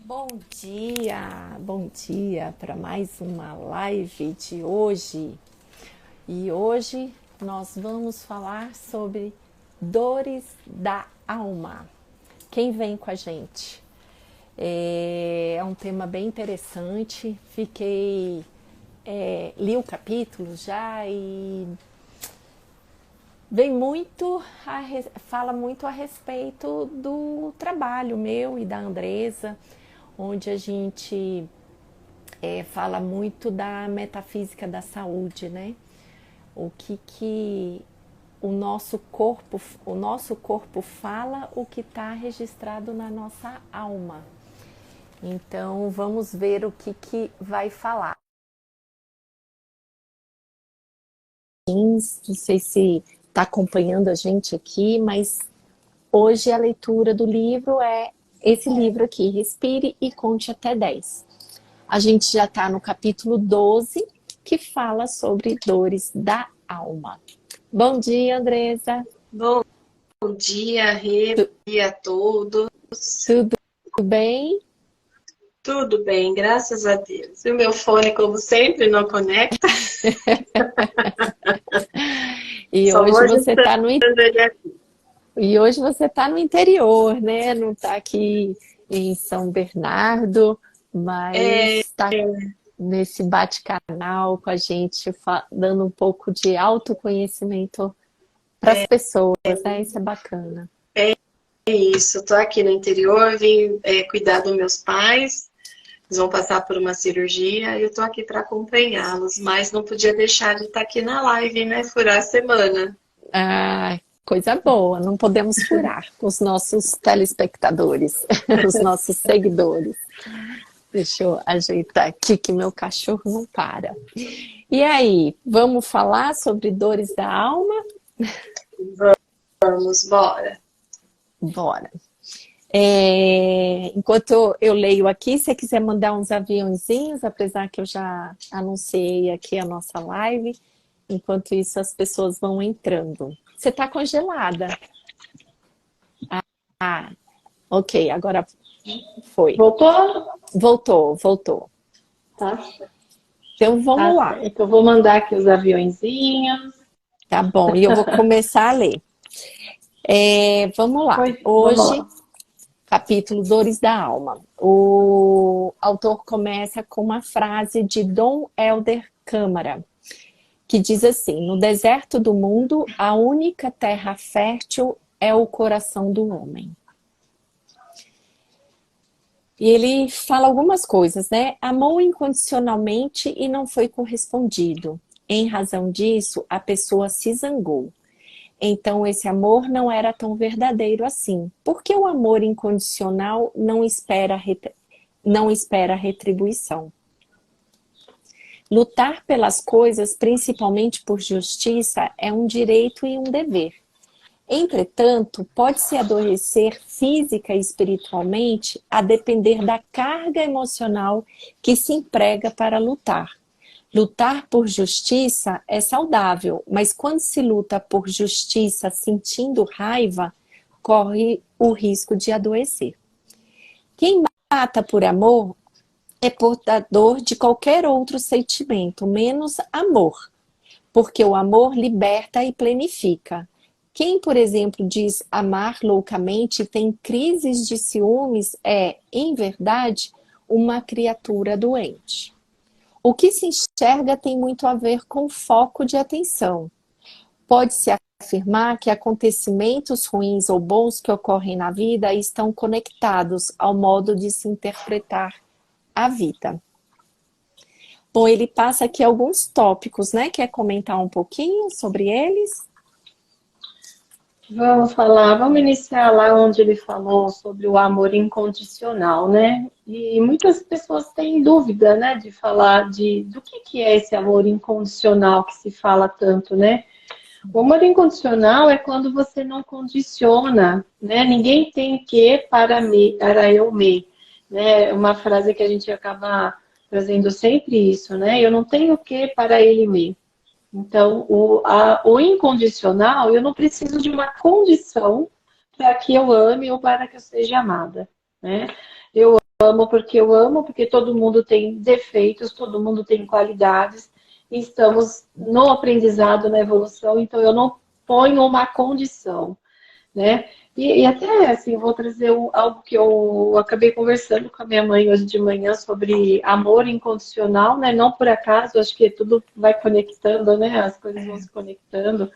Bom dia para mais uma live de hoje. E hoje nós vamos falar sobre dores da alma. Quem vem com a gente? É um tema bem interessante. Li o capítulo já e fala muito a respeito do trabalho meu e da Andresa, onde a gente fala muito da metafísica da saúde, né? O que o nosso corpo fala, o que está registrado na nossa alma. Então, vamos ver o que vai falar. Não sei se está acompanhando a gente aqui, mas hoje a leitura do livro é esse livro aqui, Respire e Conte Até 10. A gente já está no capítulo 12, que fala sobre dores da alma. Bom dia, Andresa. Bom dia, Rê, bom dia a todos. Tudo bem? Tudo bem, graças a Deus. E o meu fone, como sempre, não conecta. E Só hoje vou você está ele aqui. no interior, né? Não está aqui em São Bernardo, mas está nesse bate-canal com a gente, dando um pouco de autoconhecimento para as pessoas, né? Isso é bacana. É isso, estou aqui no interior, vim cuidar dos meus pais. Eles vão passar por uma cirurgia e eu estou aqui para acompanhá-los, mas não podia deixar de estar aqui na live, né? Furar a semana. Ah, coisa boa, não podemos furar com os nossos telespectadores, os nossos seguidores. Deixa eu ajeitar aqui que meu cachorro não para. E aí, vamos falar sobre dores da alma? Vamos, bora. Bora. Enquanto eu leio aqui, se você quiser mandar uns aviãozinhos, apesar que eu já anunciei aqui a nossa live, enquanto isso as pessoas vão entrando. Você está congelada. Ah, ok, agora foi. Voltou. Tá. Então vamos lá. Então eu vou mandar aqui os aviõezinhos. Tá bom, e eu vou começar a ler. Vamos lá. Hoje, capítulo Dores da Alma. O autor começa com uma frase de Dom Helder Câmara, que diz assim: no deserto do mundo, a única terra fértil é o coração do homem. E ele fala algumas coisas, né? Amou incondicionalmente e não foi correspondido. Em razão disso, a pessoa se zangou. Então, esse amor não era tão verdadeiro assim. Porque o amor incondicional não espera retribuição. Lutar pelas coisas, principalmente por justiça, é um direito e um dever. Entretanto, pode-se adoecer física e espiritualmente a depender da carga emocional que se emprega para lutar. Lutar por justiça é saudável, mas quando se luta por justiça sentindo raiva, corre o risco de adoecer. Quem mata por amor é portador de qualquer outro sentimento, menos amor, porque o amor liberta e planifica. Quem, por exemplo, diz amar loucamente e tem crises de ciúmes é, em verdade, uma criatura doente. O que se enxerga tem muito a ver com foco de atenção. Pode-se afirmar que acontecimentos ruins ou bons que ocorrem na vida estão conectados ao modo de se interpretar a vida. Bom, ele passa aqui alguns tópicos, né? Quer comentar um pouquinho sobre eles? Vamos iniciar lá onde ele falou sobre o amor incondicional, né? E muitas pessoas têm dúvida, né, de falar do que é esse amor incondicional que se fala tanto, né? O amor incondicional é quando você não condiciona, né? Ninguém tem que para eu me, né? Uma frase que a gente acaba trazendo sempre isso, né? Eu não tenho que para ele me. Então, o incondicional, eu não preciso de uma condição para que eu ame ou para que eu seja amada, né? Eu amo porque eu amo, porque todo mundo tem defeitos, todo mundo tem qualidades, e estamos no aprendizado, na evolução, então eu não ponho uma condição, né? E até, assim, vou trazer algo que eu acabei conversando com a minha mãe hoje de manhã sobre amor incondicional, né? Não por acaso, acho que tudo vai conectando, né? As coisas vão se conectando.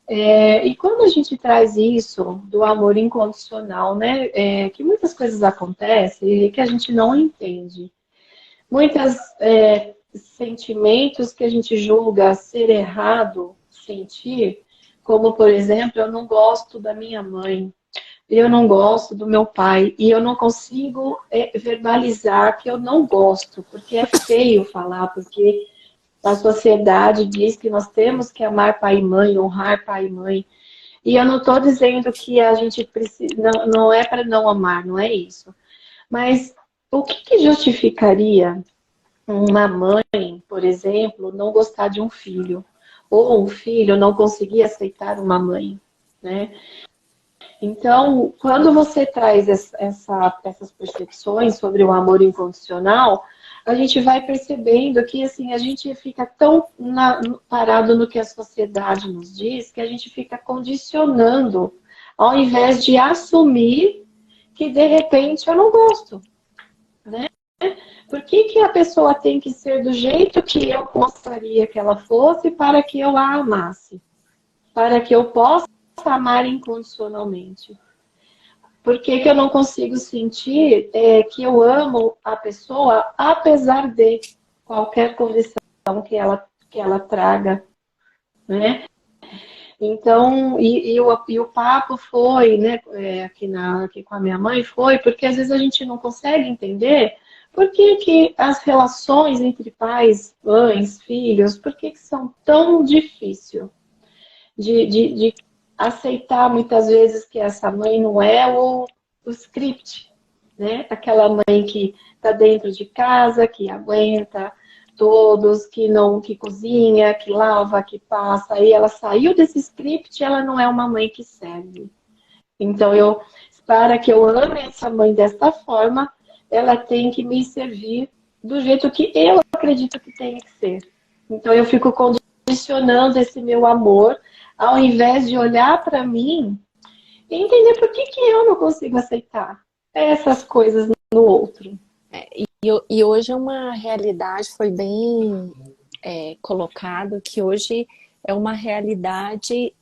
E quando a gente traz isso do amor incondicional, né? Que muitas coisas acontecem e que a gente não entende. Muitos sentimentos que a gente julga ser errado sentir, como, por exemplo, eu não gosto da minha mãe, eu não gosto do meu pai, e eu não consigo verbalizar que eu não gosto, porque é feio falar, porque a sociedade diz que nós temos que amar pai e mãe, honrar pai e mãe. E eu não estou dizendo que a gente precisa, não é para não amar, não é isso. Mas o que justificaria uma mãe, por exemplo, não gostar de um filho? Ou um filho não conseguir aceitar uma mãe, né? Então, quando você traz essas percepções sobre o amor incondicional, a gente vai percebendo que assim, a gente fica tão parado no que a sociedade nos diz, que a gente fica condicionando, ao invés de assumir que de repente eu não gosto, né? Por que a pessoa tem que ser do jeito que eu gostaria que ela fosse para que eu a amasse? Para que eu possa amar incondicionalmente? Por que eu não consigo sentir que eu amo a pessoa, apesar de qualquer condição que ela traga, né? Então, o papo foi, né, aqui com a minha mãe, foi porque às vezes a gente não consegue entender por que as relações entre pais, mães, filhos, por que são tão difíceis de aceitar muitas vezes que essa mãe não é o script, né? Aquela mãe que está dentro de casa, que aguenta todos, que cozinha, que lava, que passa. Aí ela saiu desse script, ela não é uma mãe que serve. Então para que eu ame essa mãe desta forma, ela tem que me servir do jeito que eu acredito que tem que ser. Então eu fico condicionando esse meu amor, ao invés de olhar para mim e entender por que eu não consigo aceitar essas coisas no outro. E hoje é uma realidade, foi bem colocado, que hoje é uma realidade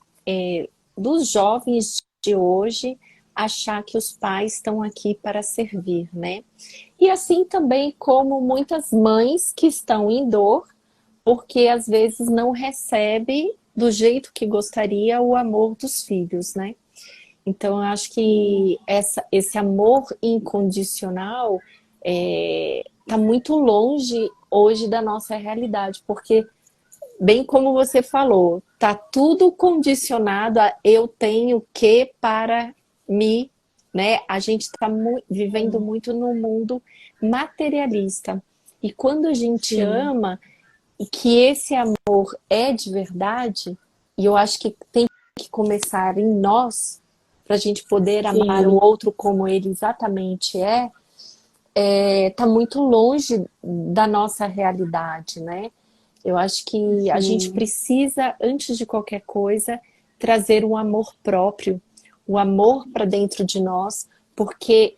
dos jovens de hoje achar que os pais estão aqui para servir, né? E assim também como muitas mães que estão em dor, porque às vezes não recebe do jeito que gostaria o amor dos filhos, né? Então eu acho que esse amor incondicional está muito longe hoje da nossa realidade, porque bem como você falou, tá tudo condicionado a eu tenho que para me, né? A gente está vivendo muito no mundo materialista. E quando a gente Sim. ama e que esse amor é de verdade, e eu acho que tem que começar em nós, para a gente poder amar o outro como ele exatamente tá muito longe da nossa realidade, né? Eu acho que a gente precisa, antes de qualquer coisa, trazer um amor próprio, o amor para dentro de nós, porque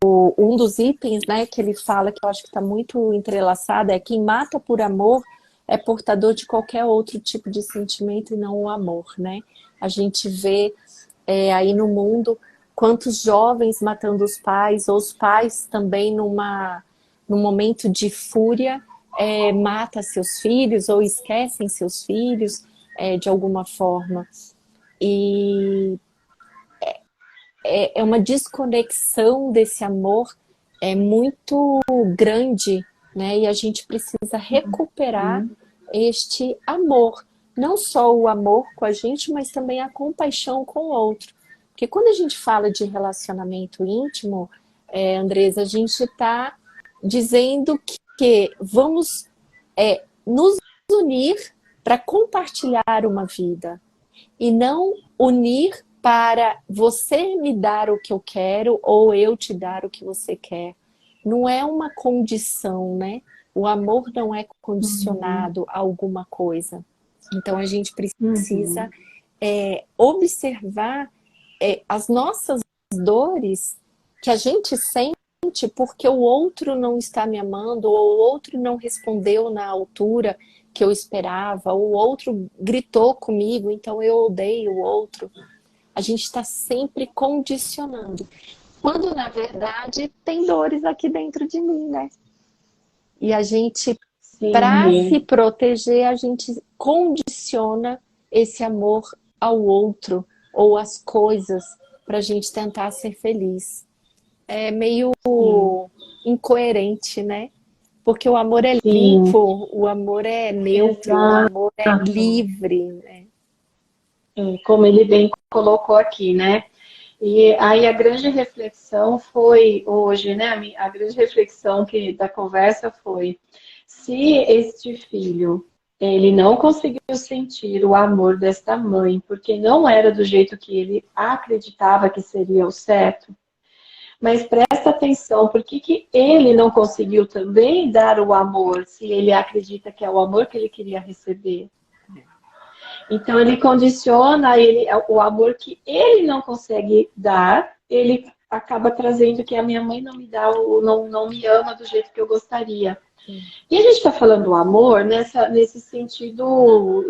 um dos itens, né, que ele fala, que eu acho que está muito entrelaçado, é quem mata por amor é portador de qualquer outro tipo de sentimento e não o amor, né? A gente vê aí no mundo quantos jovens matando os pais, ou os pais também num momento de fúria, mata seus filhos ou esquecem seus filhos de alguma forma. E é uma desconexão desse amor muito grande, né? E a gente precisa recuperar este amor. Não só o amor com a gente, mas também a compaixão com o outro. Porque quando a gente fala de relacionamento íntimo, Andresa, a gente está dizendo que vamos nos unir para compartilhar uma vida e não unir para você me dar o que eu quero ou eu te dar o que você quer. Não é uma condição, né? O amor não é Uhum. condicionado a alguma coisa. Então a gente precisa Uhum. observar as nossas dores que a gente sente porque o outro não está me amando, ou o outro não respondeu na altura que eu esperava, ou o outro gritou comigo, então eu odeio o outro. A gente está sempre condicionando. Quando, na verdade, tem dores aqui dentro de mim, né? E a gente, para se Sim, proteger, a gente condiciona esse amor ao outro ou às coisas para a gente tentar ser feliz. É meio sim, incoerente, né? Porque o amor é sim, limpo, o amor é neutro, o exato. amor é livre, né? É, como ele bem colocou aqui, né? E aí a grande reflexão foi hoje, né? A grande reflexão da conversa foi: se este filho ele não conseguiu sentir o amor desta mãe, porque não era do jeito que ele acreditava que seria o certo, mas presta atenção, por que que ele não conseguiu também dar o amor, se ele acredita que é o amor que ele queria receber? Então ele condiciona o amor que ele não consegue dar, ele acaba trazendo que a minha mãe não me dá, não me ama do jeito que eu gostaria. E a gente está falando do amor nesse sentido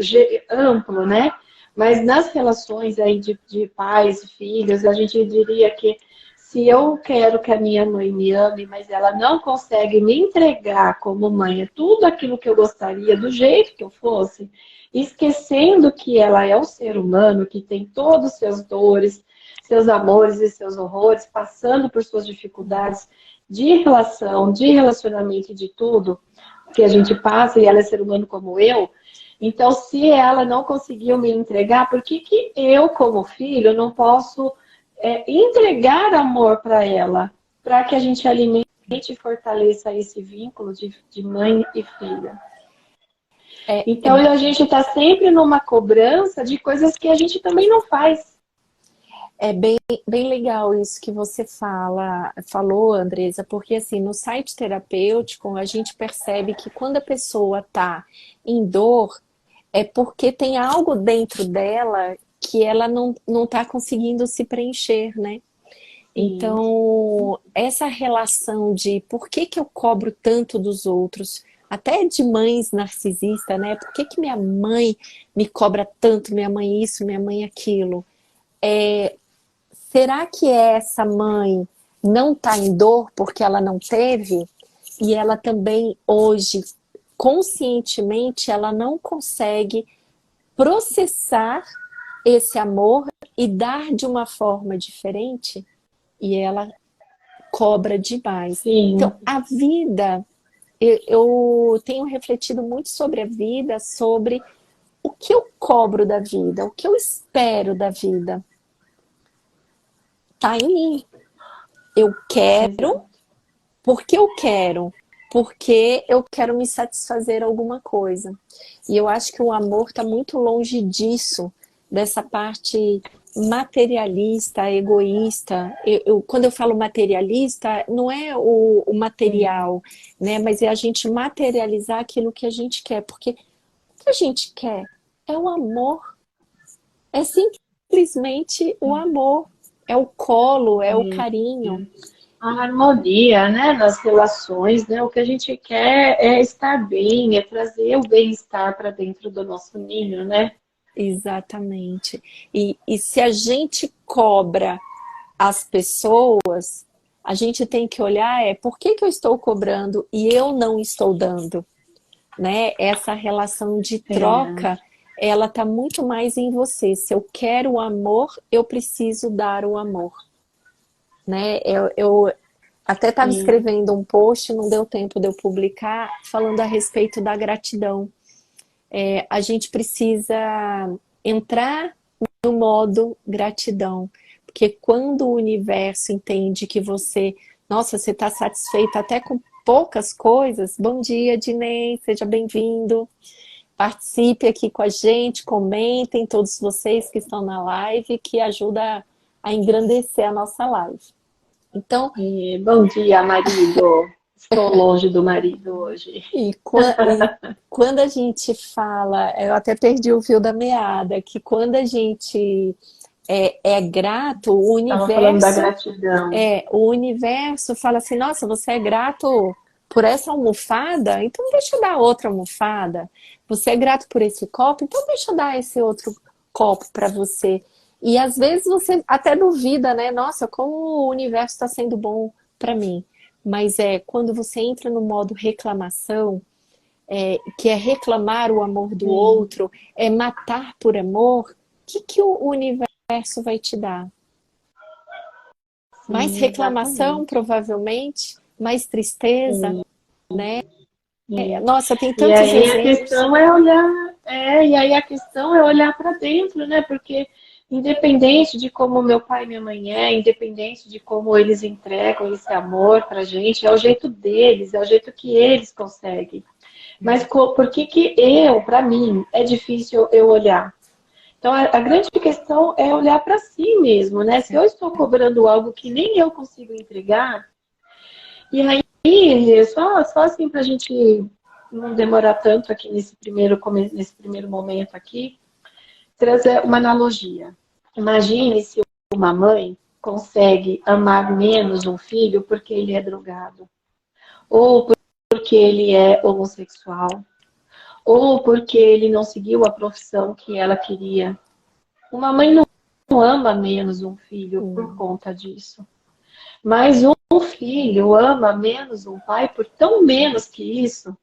amplo, né? Mas nas relações aí de pais e filhos, a gente diria que se eu quero que a minha mãe me ame, mas ela não consegue me entregar como mãe tudo aquilo que eu gostaria, do jeito que eu fosse, esquecendo que ela é um ser humano que tem todos os seus dores, seus amores e seus horrores, passando por suas dificuldades de relação, de relacionamento e de tudo que a gente passa, e ela é ser humano como eu. Então, se ela não conseguiu me entregar, por que que eu, como filho, não posso entregar amor para ela, para que a gente alimente e fortaleça esse vínculo de mãe e filha? É, é, Então, a gente está sempre numa cobrança de coisas que a gente também não faz. é bem legal isso que você falou, Andresa, porque assim, no site terapêutico, a gente percebe que quando a pessoa está em dor, é porque tem algo dentro dela que ela não está conseguindo se preencher, né? Sim, Então, essa relação de por que que eu cobro tanto dos outros, até de mães narcisistas, né? Por que que minha mãe me cobra tanto, minha mãe isso, minha mãe aquilo? Será que essa mãe não está em dor porque ela não teve? E ela também hoje, conscientemente, ela não consegue processar esse amor e dar de uma forma diferente? E ela cobra demais. Então, sim, a vida, eu tenho refletido muito sobre a vida, sobre o que eu cobro da vida, o que eu espero da vida. Tá em mim. Eu quero exato. porque eu quero, porque eu quero me satisfazer alguma coisa. E eu acho que o amor está muito longe disso, dessa parte materialista, egoísta. Quando eu falo materialista, não é o Sim, material, né? Mas é a gente materializar aquilo que a gente quer, porque o que a gente quer é o amor, é simplesmente o amor, é o colo, é o carinho. sim. A harmonia, né, nas relações, né? O que a gente quer é estar bem, é trazer o bem-estar para dentro do nosso ninho, né? Exatamente. E se a gente cobra as pessoas, a gente tem que olhar por que que eu estou cobrando e eu não estou dando, né? Essa relação de É, troca, ela tá muito mais em você. Se eu quero o amor, eu preciso dar o amor, né? Eu até estava sim, escrevendo um post, não deu tempo de eu publicar, falando a respeito da gratidão. A gente precisa entrar no modo gratidão. Porque quando o universo entende que nossa, você está satisfeito até com poucas coisas, bom dia, Dinei, seja bem-vindo. Participe aqui com a gente, comentem, todos vocês que estão na live, que ajuda a engrandecer a nossa live. Então, Bom dia, marido. Estou longe do marido hoje. e quando a gente fala, eu até perdi o fio da meada, que quando a gente é grato, Estava falando da gratidão. o universo fala assim, nossa, você é grato por essa almofada? Então deixa eu dar outra almofada. Você é grato por esse copo? Então deixa eu dar esse outro copo para você. E às vezes você até duvida, né? Nossa, como o universo está sendo bom para mim. Mas quando você entra no modo reclamação, que é reclamar o amor do outro, é matar por amor, o que o universo vai te dar? Mais reclamação, provavelmente, mais tristeza, né? Nossa, tem tantos exemplos. A questão é olhar, e aí a questão é olhar para dentro, né? Porque independente de como meu pai e minha mãe independente de como eles entregam esse amor pra gente, é o jeito deles, é o jeito que eles conseguem. Mas por que para mim, é difícil eu olhar? Então, a grande questão é olhar para si mesmo, né? Se eu estou cobrando algo que nem eu consigo entregar, e aí, só assim para a gente não demorar tanto aqui nesse primeiro momento aqui, trazer uma analogia. Imagine se uma mãe consegue amar menos um filho porque ele é drogado, ou porque ele é homossexual, ou porque ele não seguiu a profissão que ela queria. Uma mãe não ama menos um filho por conta disso. Mas um filho ama menos um pai por tão menos que isso.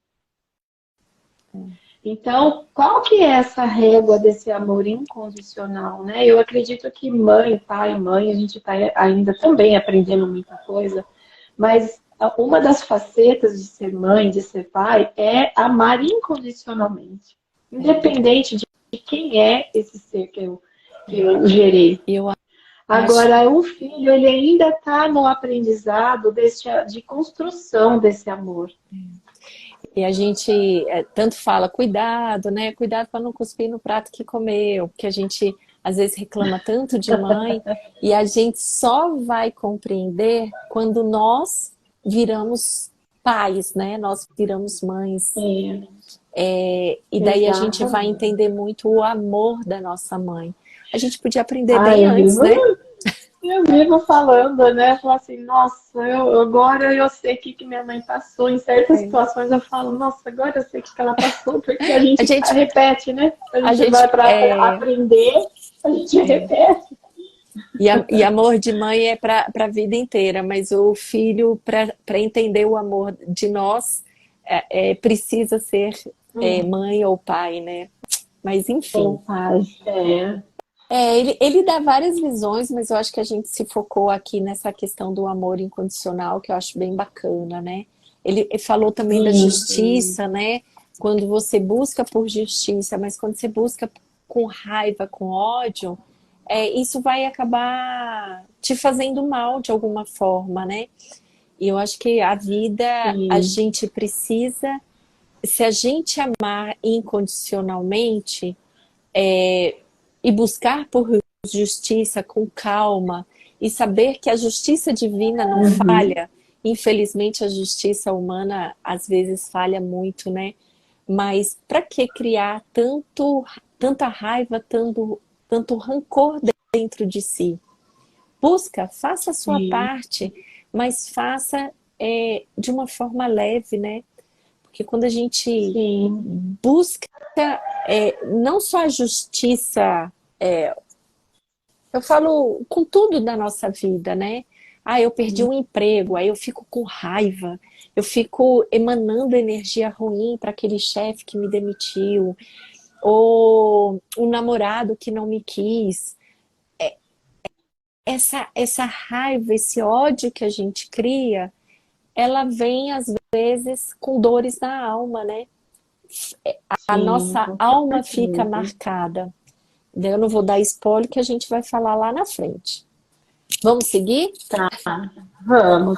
Então, qual que é essa régua desse amor incondicional, né? Eu acredito que mãe, pai, mãe, a gente está ainda também aprendendo muita coisa, mas uma das facetas de ser mãe, de ser pai, é amar incondicionalmente. Independente de quem é esse ser que eu gerei. Agora, o filho, ele ainda está no aprendizado de construção desse amor. E a gente tanto fala, cuidado, né? Cuidado para não cuspir no prato que comeu, porque a gente às vezes reclama tanto de mãe e a gente só vai compreender quando nós viramos pais, né? Nós viramos mães. E daí a gente vai entender muito o amor da nossa mãe. A gente podia aprender bem antes, né? Eu vivo falando, né? Falar assim, nossa, agora eu sei o que minha mãe passou. Em certas situações eu falo, nossa, agora eu sei o que ela passou, porque a gente repete, né? A gente vai para aprender, a gente repete. E amor de mãe é para a vida inteira, mas o filho, para entender o amor de nós, precisa ser mãe ou pai, né? Mas enfim. Ou pai, ele dá várias visões, mas eu acho que a gente se focou aqui nessa questão do amor incondicional, que eu acho bem bacana, né? Ele falou também da justiça, né? Quando você busca por justiça, mas quando você busca com raiva, com ódio, isso vai acabar te fazendo mal de alguma forma, né? E eu acho que a vida, a gente precisa, se a gente amar incondicionalmente, e buscar por justiça com calma e saber que a justiça divina não falha. Infelizmente a justiça humana às vezes falha muito, né? Mas para que criar tanta raiva, tanto rancor dentro de si? Faça a sua parte, mas faça de uma forma leve, né? Porque quando a gente busca não só a justiça, eu falo com tudo da nossa vida, né? Eu perdi um emprego, aí eu fico com raiva, eu fico emanando energia ruim para aquele chefe que me demitiu, ou um namorado que não me quis. Essa raiva, esse ódio que a gente cria, ela vem às vezes com dores na alma, né? A nossa alma fica marcada. Eu não vou dar spoiler que a gente vai falar lá na frente. Vamos seguir? Tá, vamos.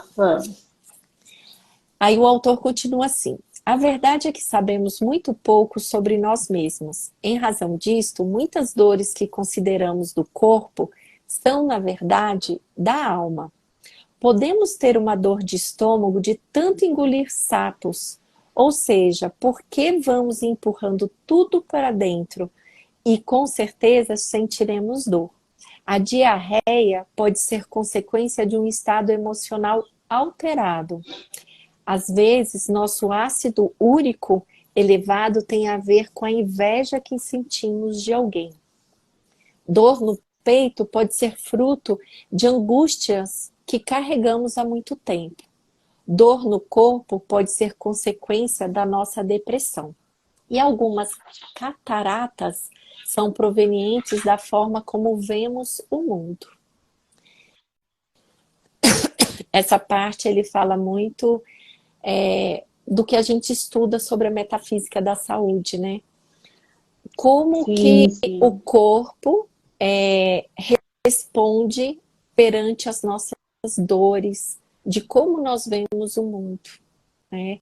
Aí o autor continua assim. A verdade é que sabemos muito pouco sobre nós mesmos. Em razão disto, muitas dores que consideramos do corpo são, na verdade, da alma. Podemos ter uma dor de estômago de tanto engolir sapos, ou seja, porque vamos empurrando tudo para dentro e com certeza sentiremos dor. A diarreia pode ser consequência de um estado emocional alterado. Às vezes, nosso ácido úrico elevado tem a ver com a inveja que sentimos de alguém. Dor no peito pode ser fruto de angústias que carregamos há muito tempo. Dor no corpo pode ser consequência da nossa depressão. E algumas cataratas são provenientes da forma como vemos o mundo. Essa parte ele fala muito do que a gente estuda sobre a metafísica da saúde, né? Como que o corpo responde perante as nossas dores, de como nós vemos o mundo, né?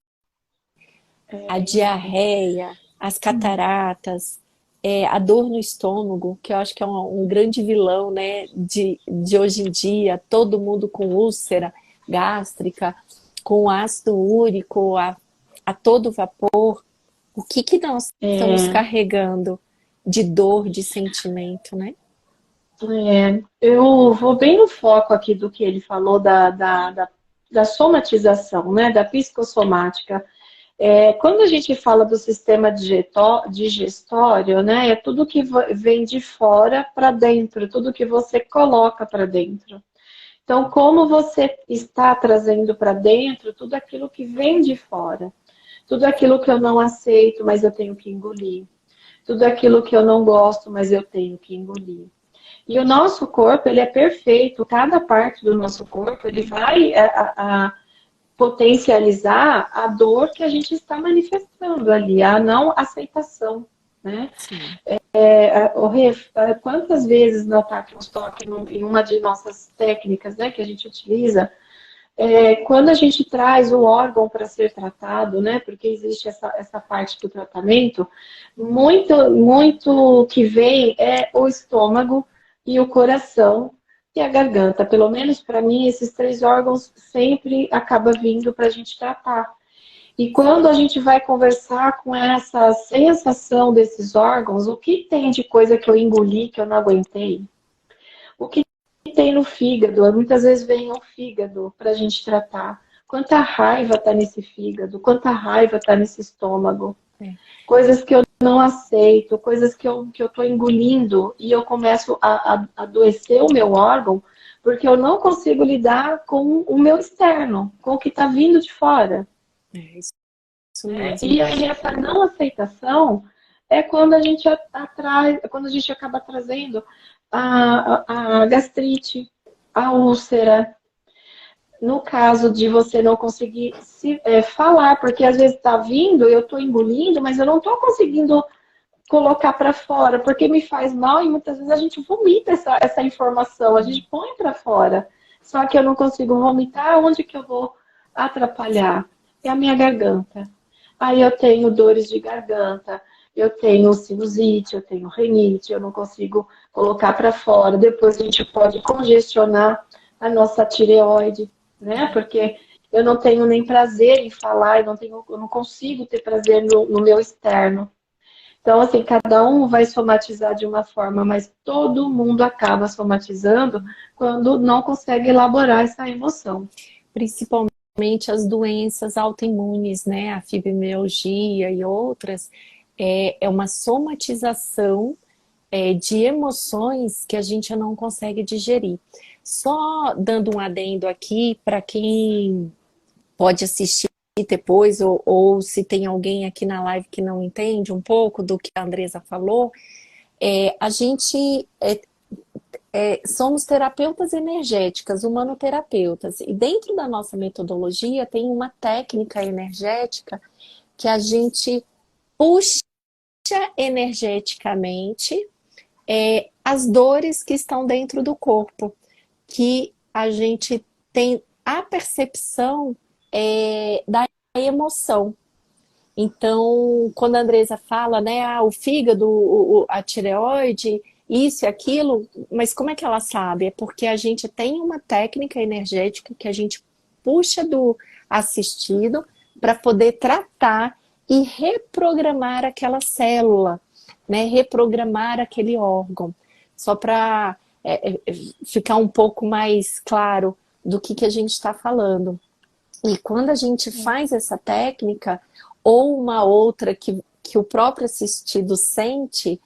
A diarreia, as cataratas, a dor no estômago, que eu acho que é um grande vilão, né, de hoje em dia, todo mundo com úlcera gástrica, com ácido úrico a todo vapor. O que nós estamos carregando de dor, de sentimento, né? Eu vou bem no foco aqui do que ele falou da somatização, né, da psicossomática. Quando a gente fala do sistema digestório, né, é tudo que vem de fora para dentro, tudo que você coloca para dentro. Então, como você está trazendo para dentro tudo aquilo que vem de fora, tudo aquilo que eu não aceito, mas eu tenho que engolir, tudo aquilo que eu não gosto, mas eu tenho que engolir. E o nosso corpo, ele é perfeito, cada parte do nosso corpo, ele vai potencializar a dor que a gente está manifestando ali, a não aceitação, né? Quantas vezes no ataque nos toque, em uma de nossas técnicas, né, que a gente utiliza, quando a gente traz o órgão para ser tratado, né, porque existe essa parte do tratamento, muito que vem é o estômago e o coração e a garganta. Pelo menos para mim, esses três órgãos sempre acaba vindo para a gente tratar. E quando a gente vai conversar com essa sensação desses órgãos, o que tem de coisa que eu engoli, que eu não aguentei? O que tem no fígado? Muitas vezes vem o fígado para a gente tratar. Quanta raiva está nesse fígado? Quanta raiva está nesse estômago? Coisas que eu não aceito, coisas que eu estou engolindo e eu começo a adoecer o meu órgão porque eu não consigo lidar com o meu externo, com o que está vindo de fora. Isso mesmo. E aí essa não aceitação é quando a gente quando a gente acaba trazendo a gastrite, a úlcera. No caso de você não conseguir falar, porque às vezes está vindo, eu estou engolindo, mas eu não estou conseguindo colocar para fora, porque me faz mal e muitas vezes a gente vomita essa informação, a gente põe para fora. Só que eu não consigo vomitar, onde que eu vou atrapalhar? É a minha garganta. Aí eu tenho dores de garganta, eu tenho sinusite, eu tenho rinite, eu não consigo colocar para fora. Depois a gente pode congestionar a nossa tireoide, né? Porque eu não tenho nem prazer em falar, eu não consigo ter prazer no meu externo. Então, assim, cada um vai somatizar de uma forma, mas todo mundo acaba somatizando quando não consegue elaborar essa emoção. Principalmente as doenças autoimunes, né? A fibromialgia e outras, é uma somatização de emoções que a gente não consegue digerir. Só dando um adendo aqui para quem pode assistir depois, ou se tem alguém aqui na live que não entende um pouco do que a Andresa falou, a gente somos terapeutas energéticas, humanoterapeutas, e dentro da nossa metodologia tem uma técnica energética que a gente puxa energeticamente as dores que estão dentro do corpo, que a gente tem a percepção da emoção. Então, quando a Andresa fala, né, o fígado, a tireoide, isso e aquilo, mas como é que ela sabe? É porque a gente tem uma técnica energética que a gente puxa do assistido para poder tratar e reprogramar aquela célula, né, reprogramar aquele órgão. Só para ficar um pouco mais claro do que a gente está falando. E quando a gente faz essa técnica, ou uma outra que o próprio assistido sente,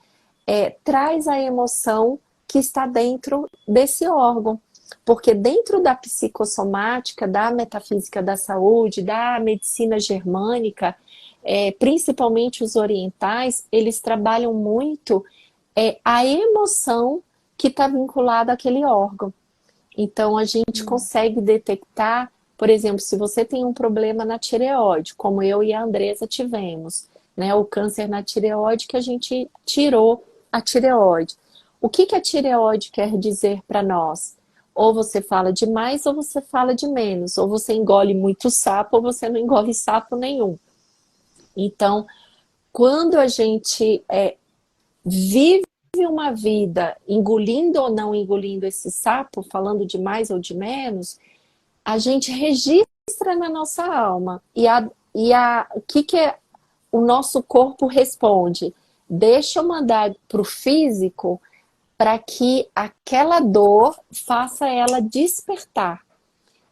traz a emoção que está dentro desse órgão. Porque dentro da psicossomática, da metafísica da saúde, da medicina germânica, principalmente os orientais, eles trabalham muito a emoção que está vinculada àquele órgão. Então, a gente consegue detectar, por exemplo, se você tem um problema na tireoide, como eu e a Andresa tivemos, né, o câncer na tireoide que a gente tirou a tireoide. O que a tireoide quer dizer para nós? Ou você fala demais ou você fala de menos, ou você engole muito sapo ou você não engole sapo nenhum. Então, quando a gente vive uma vida engolindo ou não engolindo esse sapo, falando de mais ou de menos, a gente registra na nossa alma. O que o nosso corpo responde? Deixa eu mandar para o físico para que aquela dor faça ela despertar.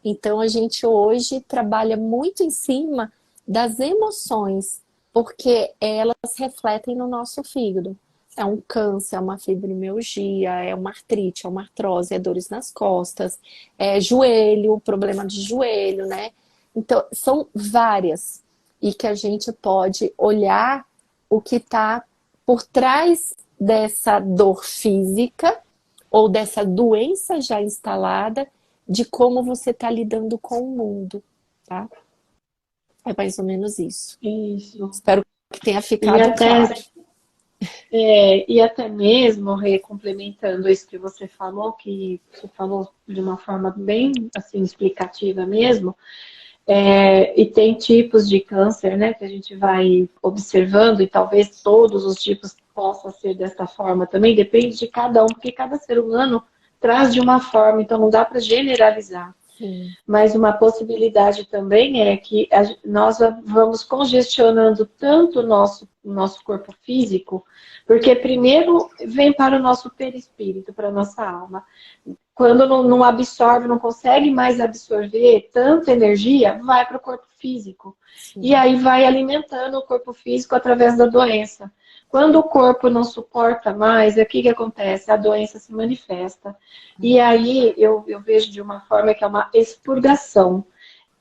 Então a gente hoje trabalha muito em cima das emoções, porque elas refletem no nosso fígado. É um câncer, é uma fibromialgia, é uma artrite, é uma artrose, é dores nas costas, é joelho, problema de joelho, né? Então, são várias. E que a gente pode olhar o que está por trás dessa dor física ou dessa doença já instalada, de como você está lidando com o mundo, tá? É mais ou menos isso. Isso. Espero que tenha E ficado até claro. E até mesmo, complementando isso que você falou de uma forma bem assim explicativa mesmo, e tem tipos de câncer, né, que a gente vai observando, e talvez todos os tipos possam ser dessa forma também, depende de cada um, porque cada ser humano traz de uma forma, então não dá para generalizar. Sim. Mas uma possibilidade também é que nós vamos congestionando tanto o nosso corpo físico, porque primeiro vem para o nosso perispírito, para a nossa alma. Quando não absorve, não consegue mais absorver tanta energia, vai para o corpo físico. Sim. E aí vai alimentando o corpo físico através da doença. Quando o corpo não suporta mais, o que acontece? A doença se manifesta. E aí eu vejo de uma forma que é uma expurgação.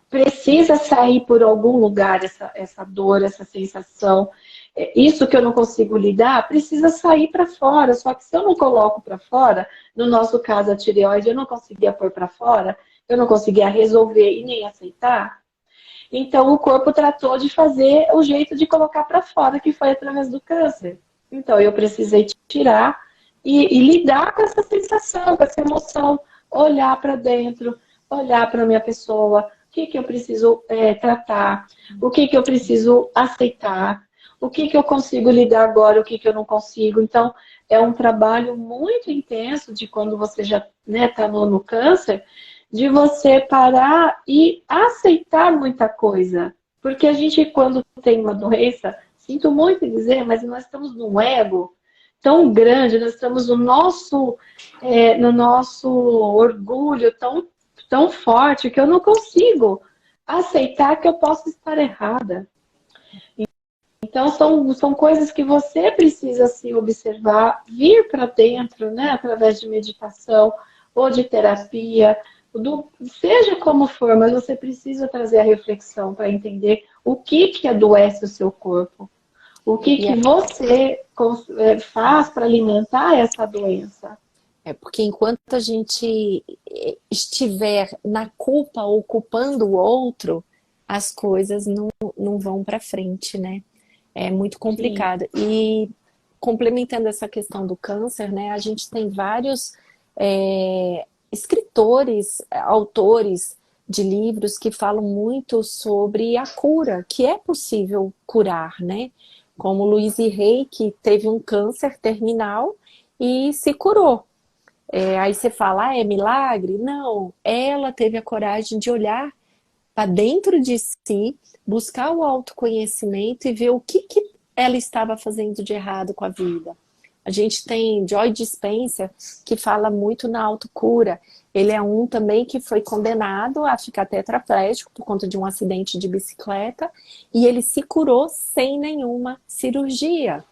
Precisa sair por algum lugar essa dor, essa sensação. Isso que eu não consigo lidar, precisa sair para fora. Só que se eu não coloco para fora, no nosso caso a tireoide, eu não conseguia pôr para fora, eu não conseguia resolver e nem aceitar. Então, o corpo tratou de fazer o jeito de colocar para fora, que foi através do câncer. Então, eu precisei tirar e lidar com essa sensação, com essa emoção, olhar para dentro, olhar para a minha pessoa, o que eu preciso tratar, o que eu preciso aceitar, o que eu consigo lidar agora, o que eu não consigo. Então, é um trabalho muito intenso de quando você já está no câncer, de você parar e aceitar muita coisa. Porque a gente, quando tem uma doença, sinto muito em dizer, mas nós estamos num ego tão grande, nós estamos no nosso orgulho tão forte que eu não consigo aceitar que eu posso estar errada. Então, são coisas que você precisa se observar, vir para dentro, né, através de meditação ou de terapia, seja como for, mas você precisa trazer a reflexão para entender o que adoece o seu corpo. O que você faz para alimentar essa doença. Porque enquanto a gente estiver na culpa ou culpando o outro, as coisas não vão para frente, né? É muito Sim. complicado. E complementando essa questão do câncer, né? A gente tem vários escritores, autores de livros que falam muito sobre a cura, que é possível curar, né? Como Louise Hay, que teve um câncer terminal e se curou. Aí você fala, é milagre? Não, ela teve a coragem de olhar para dentro de si, buscar o autoconhecimento e ver o que ela estava fazendo de errado com a vida. A gente tem Joy Dispenza, que fala muito na autocura. Ele é um também que foi condenado a ficar tetraplégico por conta de um acidente de bicicleta e ele se curou sem nenhuma cirurgia.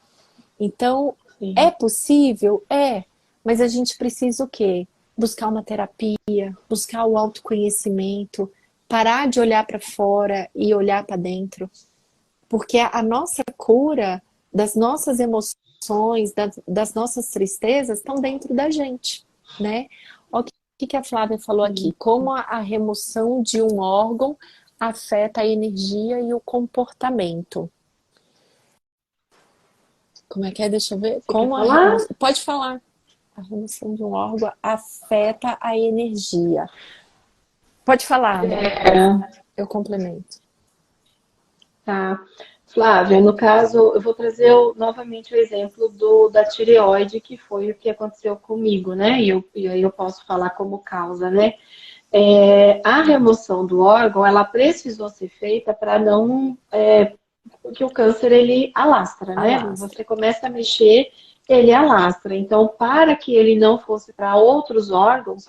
Então, Sim. é possível? É. Mas a gente precisa o quê? Buscar uma terapia, buscar o autoconhecimento, parar de olhar para fora e olhar para dentro. Porque a nossa cura das nossas emoções, das nossas tristezas, estão dentro da gente, né? Olha o que a Flávia falou aqui. Como a remoção de um órgão afeta a energia e o comportamento. Como é que é? Deixa eu ver. Você quer Como a falar? remoção... Pode falar. A remoção de um órgão afeta a energia. Pode falar, eu complemento. Tá. Flávia, no caso, eu vou trazer novamente o exemplo da tireoide, que foi o que aconteceu comigo, né? E aí eu posso falar como causa, né? A remoção do órgão, ela precisou ser feita para não... porque o câncer, ele alastra, né? Alastra. Você começa a mexer, ele alastra. Então, para que ele não fosse para outros órgãos,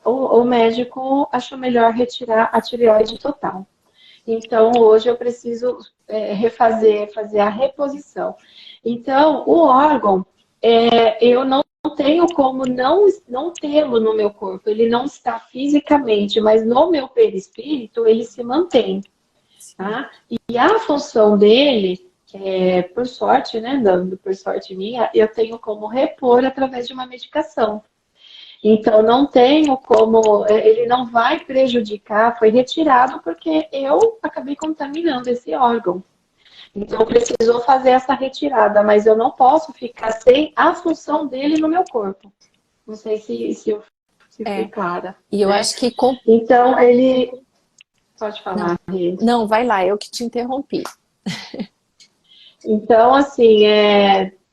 o médico achou melhor retirar a tireoide total. Então, hoje eu preciso fazer a reposição. Então, o órgão, eu não tenho como não tê-lo no meu corpo. Ele não está fisicamente, mas no meu perispírito ele se mantém. Tá? E a função dele, por sorte, né, por sorte minha, eu tenho como repor através de uma medicação. Então, não tenho como, ele não vai prejudicar, foi retirado porque eu acabei contaminando esse órgão. Então, precisou fazer essa retirada, mas eu não posso ficar sem a função dele no meu corpo. Não sei se fui clara. E eu acho que... Então, ele... Pode falar, Rê. Não, vai lá, eu que te interrompi. Então, assim,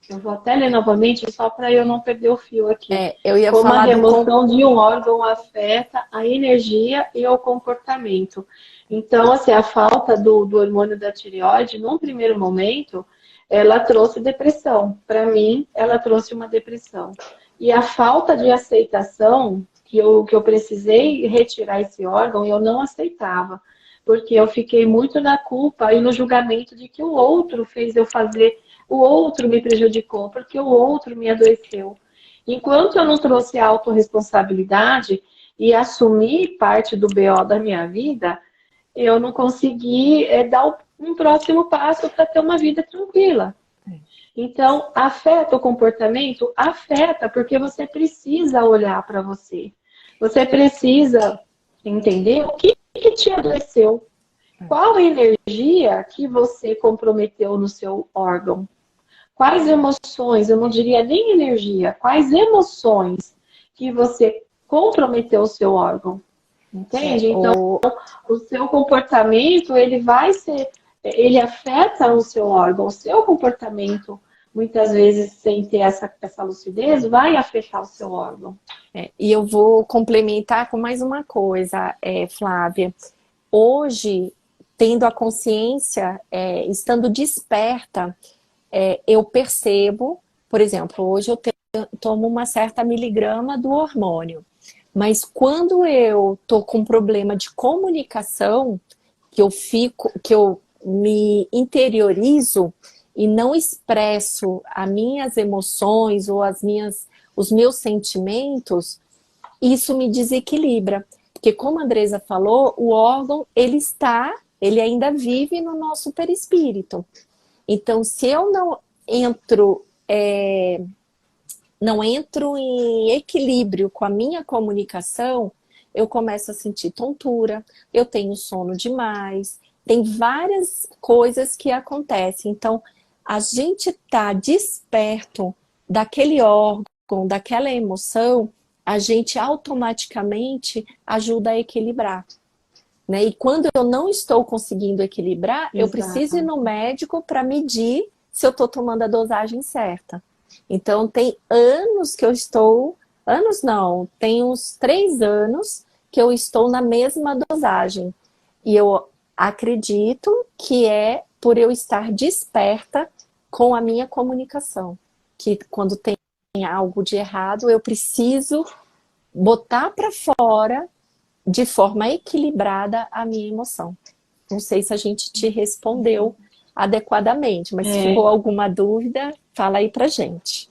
eu vou até ler novamente, só para eu não perder o fio aqui. Eu ia Como falar a remoção de um órgão afeta a energia e o comportamento. Então, assim, a falta do hormônio da tireoide, num primeiro momento, ela trouxe depressão. Para mim, ela trouxe uma depressão. E a falta de aceitação, que eu precisei retirar esse órgão, eu não aceitava. Porque eu fiquei muito na culpa e no julgamento de que o outro fez eu fazer, o outro me prejudicou, porque o outro me adoeceu. Enquanto eu não trouxe a autorresponsabilidade e assumir parte do BO da minha vida, eu não consegui dar um próximo passo para ter uma vida tranquila. Então, afeta o comportamento? Afeta, porque você precisa olhar para você. Você precisa entender o que te adoeceu. Qual a energia que você comprometeu no seu órgão? Quais emoções, eu não diria nem energia, quais emoções que você comprometeu o seu órgão? Entende? Então, o seu comportamento, ele afeta o seu órgão. O seu comportamento, muitas vezes, sem ter essa lucidez, vai afetar o seu órgão. E eu vou complementar com mais uma coisa, Flávia. Hoje, tendo a consciência, estando desperta, eu percebo, por exemplo, hoje eu tomo uma certa miligrama do hormônio, mas quando eu tô com problema de comunicação, que eu me interiorizo e não expresso as minhas emoções ou os meus sentimentos, isso me desequilibra. Porque como a Andresa falou, o órgão, ele ainda vive no nosso perispírito. Então, se eu não entro em equilíbrio com a minha comunicação, eu começo a sentir tontura, eu tenho sono demais, tem várias coisas que acontecem. Então, a gente tá desperto daquele órgão, daquela emoção, a gente automaticamente ajuda a equilibrar. né? E quando eu não estou conseguindo equilibrar, eu preciso ir Exato. no médico para medir se eu estou tomando a dosagem certa. Então, tem anos que eu estou... Anos não, tem uns 3 anos que eu estou na mesma dosagem. E eu acredito que é por eu estar desperta com a minha comunicação. Que quando tem algo de errado, eu preciso botar para fora de forma equilibrada a minha emoção. Não sei se a gente te respondeu adequadamente, mas se ficou alguma dúvida, fala aí pra gente.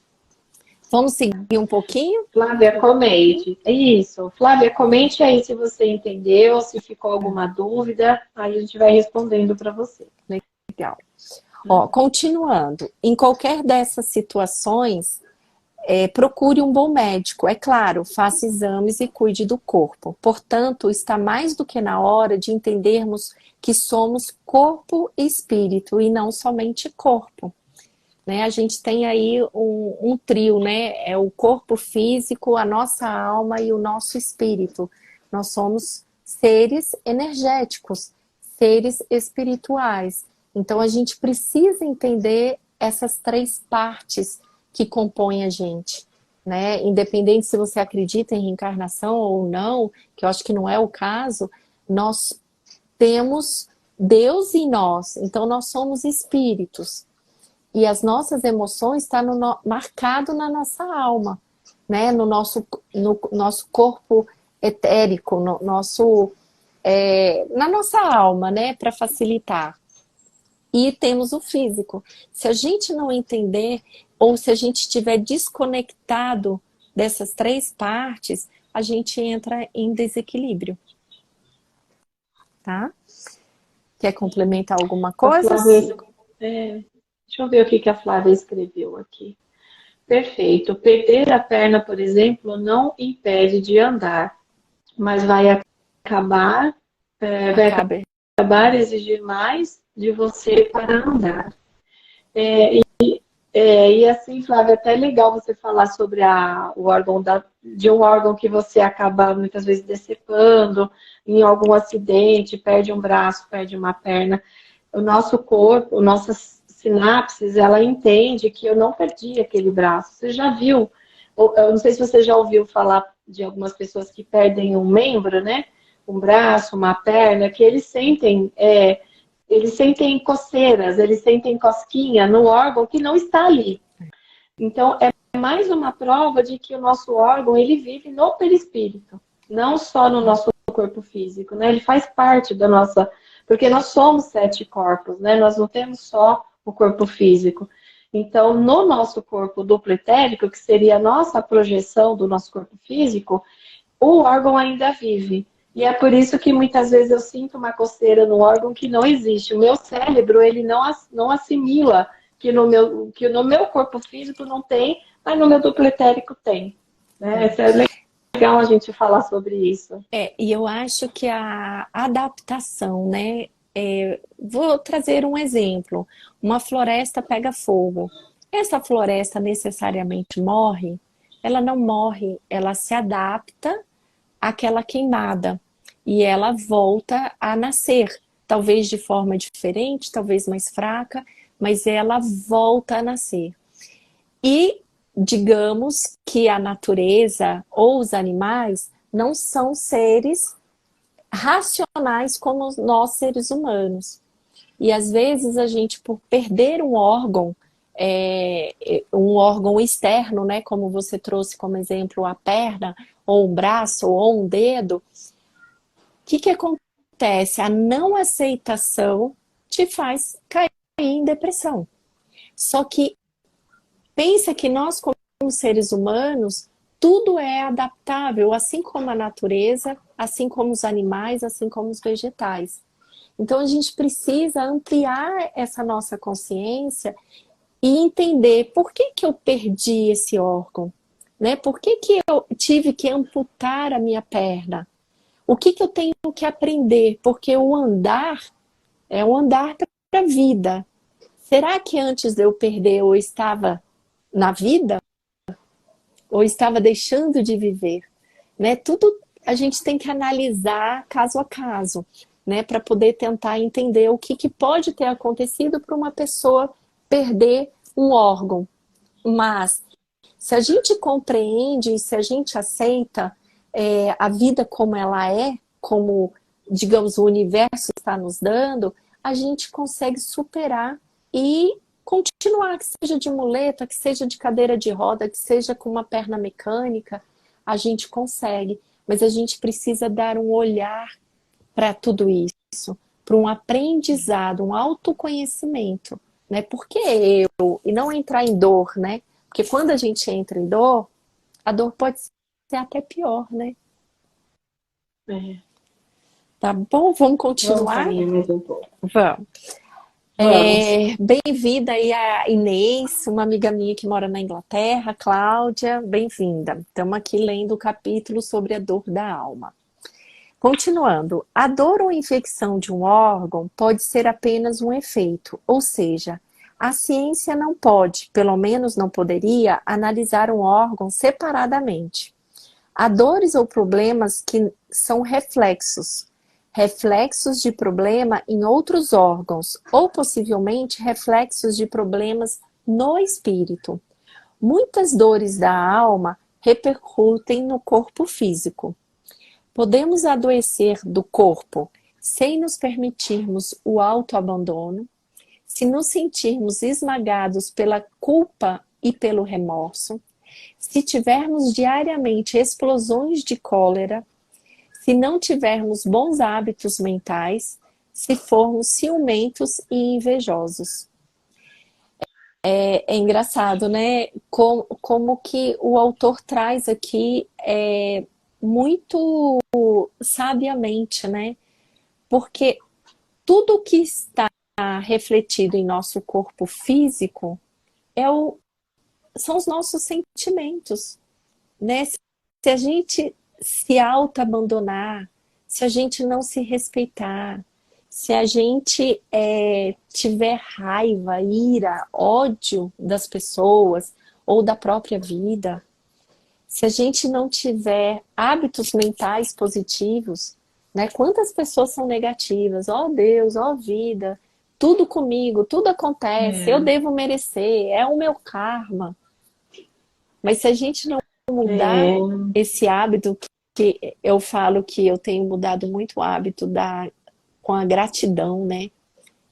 Vamos seguir um pouquinho? Flávia, comente. É isso. Flávia, comente aí se você entendeu, se ficou alguma dúvida, aí a gente vai respondendo para você. Legal. Ó, continuando. Em qualquer dessas situações, procure um bom médico. É claro, faça exames e cuide do corpo. Portanto, está mais do que na hora de entendermos que somos corpo e espírito e não somente corpo. Né? A gente tem aí um trio, né? É o corpo físico, a nossa alma e o nosso espírito. Nós somos seres energéticos, seres espirituais. Então a gente precisa entender essas 3 partes que compõem a gente. Né? Independente se você acredita em reencarnação ou não, que eu acho que não é o caso, nós temos Deus em nós, então nós somos espíritos. E as nossas emoções estão marcado na nossa alma, né? No nosso corpo etérico, na nossa alma, né? Para facilitar. E temos o físico. Se a gente não entender, ou se a gente estiver desconectado dessas 3 partes, a gente entra em desequilíbrio. Tá? Quer complementar alguma A coisa? Flávia, deixa eu ver o que a Flávia escreveu aqui. Perfeito. Perder a perna, por exemplo, não impede de andar, mas acabar, vai Acaba. acabar a exigir mais de você para andar. E assim, Flávia, é até legal você falar sobre o órgão de um órgão que você acaba muitas vezes decepando em algum acidente, perde um braço, perde uma perna. O nosso corpo, nossas sinapses, ela entende que eu não perdi aquele braço. Você já viu? Eu não sei se você já ouviu falar de algumas pessoas que perdem um membro, né? Um braço, uma perna, que eles sentem coceiras, eles sentem cosquinha no órgão que não está ali. Então, é mais uma prova de que o nosso órgão, ele vive no perispírito, não só no nosso corpo físico, né? Ele faz parte da nossa... Porque nós somos 7 corpos, né? Nós não temos só o corpo físico. Então, no nosso corpo duplo etérico, que seria a nossa projeção do nosso corpo físico, o órgão ainda vive. E é por isso que muitas vezes eu sinto uma coceira no órgão que não existe. O meu cérebro, ele não assimila que no meu corpo físico não tem, mas no meu duplo etérico tem. Né? Isso é legal a gente falar sobre isso. E eu acho que a adaptação, né? Vou trazer um exemplo. Uma floresta pega fogo. Essa floresta necessariamente morre? Ela não morre, ela se adapta àquela queimada e ela volta a nascer. Talvez de forma diferente, talvez mais fraca, mas ela volta a nascer. E digamos que a natureza ou os animais não são seres racionais como nós seres humanos. E às vezes a gente, por perder um órgão externo, né, como você trouxe como exemplo a perna, ou um braço, ou um dedo, o que acontece? A não aceitação te faz cair em depressão. Só que pensa que nós, como seres humanos, tudo é adaptável, assim como a natureza, assim como os animais, assim como os vegetais. Então a gente precisa ampliar essa nossa consciência e entender por que eu perdi esse órgão, né? Por que eu tive que amputar a minha perna? O que eu tenho que aprender? Porque o andar é um andar para a vida. Será que antes de eu perder eu estava na vida? Ou estava deixando de viver? Né? Tudo a gente tem que analisar caso a caso, né, para poder tentar entender o que pode ter acontecido para uma pessoa perder um órgão. Mas se a gente compreende, se a gente aceita a vida como ela é, como, digamos, o universo está nos dando, a gente consegue superar e continuar, que seja de muleta, que seja de cadeira de roda, que seja com uma perna mecânica, a gente consegue. Mas a gente precisa dar um olhar para tudo isso, para um aprendizado, um autoconhecimento, né? Por que eu? E não entrar em dor, né? Porque quando a gente entra em dor, a dor pode ser até pior, né? É. Tá bom? Vamos Vamos continuar? caminhar mais um pouco. Vamos. Vamos. Bem-vinda aí a Inês, uma amiga minha que mora na Inglaterra, Cláudia, bem-vinda. Estamos aqui lendo o capítulo sobre a dor da alma. Continuando, a dor ou infecção de um órgão pode ser apenas um efeito, ou seja, a ciência não pode, pelo menos não poderia, analisar um órgão separadamente. Há dores ou problemas que são reflexos de problema em outros órgãos, ou possivelmente reflexos de problemas no espírito. Muitas dores da alma repercutem no corpo físico. Podemos adoecer do corpo sem nos permitirmos o autoabandono, se nos sentirmos esmagados pela culpa e pelo remorso, se tivermos diariamente explosões de cólera, se não tivermos bons hábitos mentais, se formos ciumentos e invejosos. É engraçado, né? Como que o autor traz aqui muito sabiamente, né? Porque tudo que está refletido em nosso corpo físico são os nossos sentimentos, né? Se a gente se auto-abandonar, se a gente não se respeitar, se a gente tiver raiva, ira, ódio das pessoas ou da própria vida, se a gente não tiver hábitos mentais positivos, né? Quantas pessoas são negativas? Ó Deus, ó vida, tudo comigo, tudo acontece, eu devo merecer, é o meu karma. Mas se a gente não mudar esse hábito, que eu falo que eu tenho mudado muito o hábito com a gratidão, né?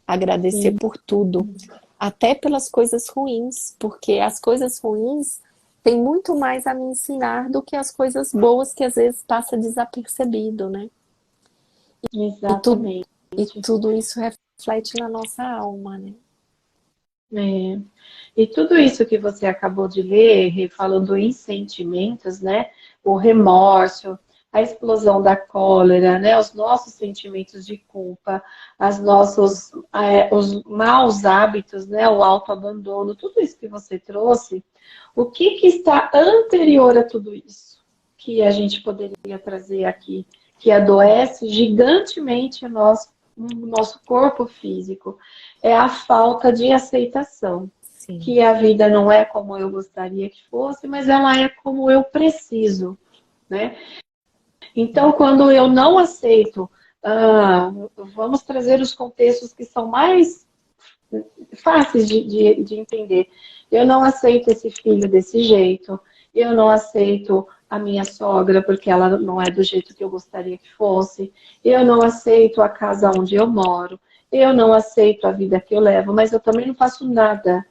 Agradecer Sim. por tudo, até pelas coisas ruins, porque as coisas ruins têm muito mais a me ensinar do que as coisas boas que às vezes passa desapercebido, né? Exatamente. E tudo isso reflete na nossa alma, né? É. E tudo isso que você acabou de ler, falando em sentimentos, né? O remorso, a explosão da cólera, né? Os nossos sentimentos de culpa, os maus hábitos, né? O autoabandono, tudo isso que você trouxe, o que está anterior a tudo isso? Que a gente poderia trazer aqui, que adoece gigantemente o nosso corpo físico, é a falta de aceitação. Sim. Que a vida não é como eu gostaria que fosse, mas ela é como eu preciso, né? Então, quando eu não aceito, vamos trazer os contextos que são mais fáceis de entender. Eu não aceito esse filho desse jeito, eu não aceito a minha sogra porque ela não é do jeito que eu gostaria que fosse, eu não aceito a casa onde eu moro, eu não aceito a vida que eu levo, mas eu também não faço nada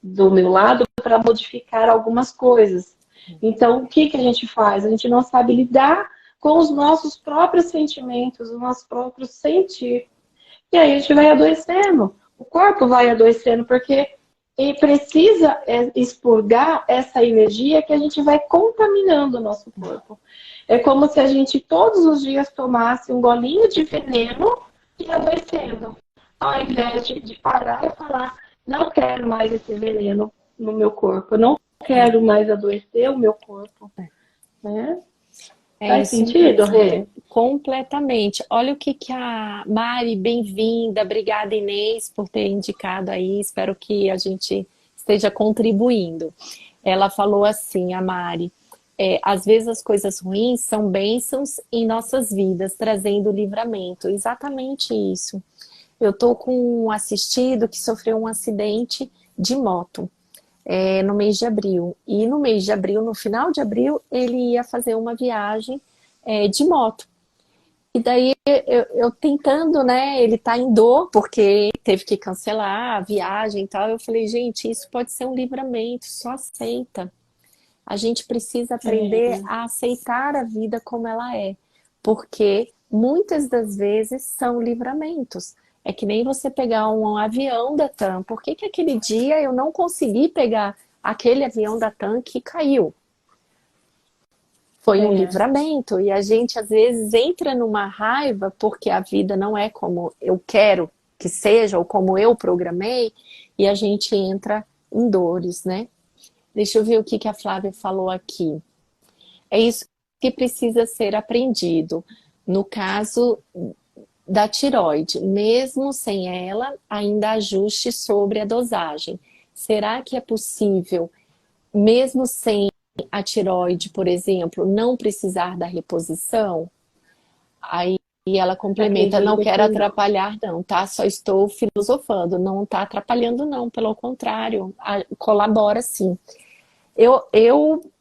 do meu lado para modificar algumas coisas. Então, o que a gente faz? A gente não sabe lidar com os nossos próprios sentimentos, os nossos próprios sentir. E aí a gente vai adoecendo. O corpo vai adoecendo porque ele precisa expurgar essa energia que a gente vai contaminando o nosso corpo. É como se a gente todos os dias tomasse um golinho de veneno e adoecendo. Ao invés de parar e falar, não quero mais esse veneno no meu corpo, eu não quero mais adoecer o meu corpo. Né? Faz sentido, Rê? Completamente. Olha o que a Mari, bem-vinda, obrigada Inês por ter indicado aí, espero que a gente esteja contribuindo. Ela falou assim, a Mari, às vezes as coisas ruins são bênçãos em nossas vidas, trazendo livramento. Exatamente isso. Eu tô com um assistido que sofreu um acidente de moto, no mês de abril. E no mês de abril, no final de abril, ele ia fazer uma viagem, de moto. E daí eu tentando, né? Ele tá em dor porque teve que cancelar a viagem e tal. Eu falei, gente, isso pode ser um livramento, só aceita. A gente precisa aprender a aceitar a vida como ela é, porque muitas das vezes são livramentos. É que nem você pegar um avião da TAM. Por que que aquele dia eu não consegui pegar aquele avião da TAM que caiu? Foi um livramento. E a gente às vezes entra numa raiva porque a vida não é como eu quero que seja ou como eu programei, e a gente entra em dores, né? Deixa eu ver o que que a Flávia falou aqui. É isso que precisa ser aprendido. No caso da tireoide, mesmo sem ela, ainda há ajuste sobre a dosagem. Será que é possível, mesmo sem a tireoide, por exemplo, não precisar da reposição? Aí ela complementa, não quero atrapalhar não, tá? Só estou filosofando, não está atrapalhando não, pelo contrário, colabora sim.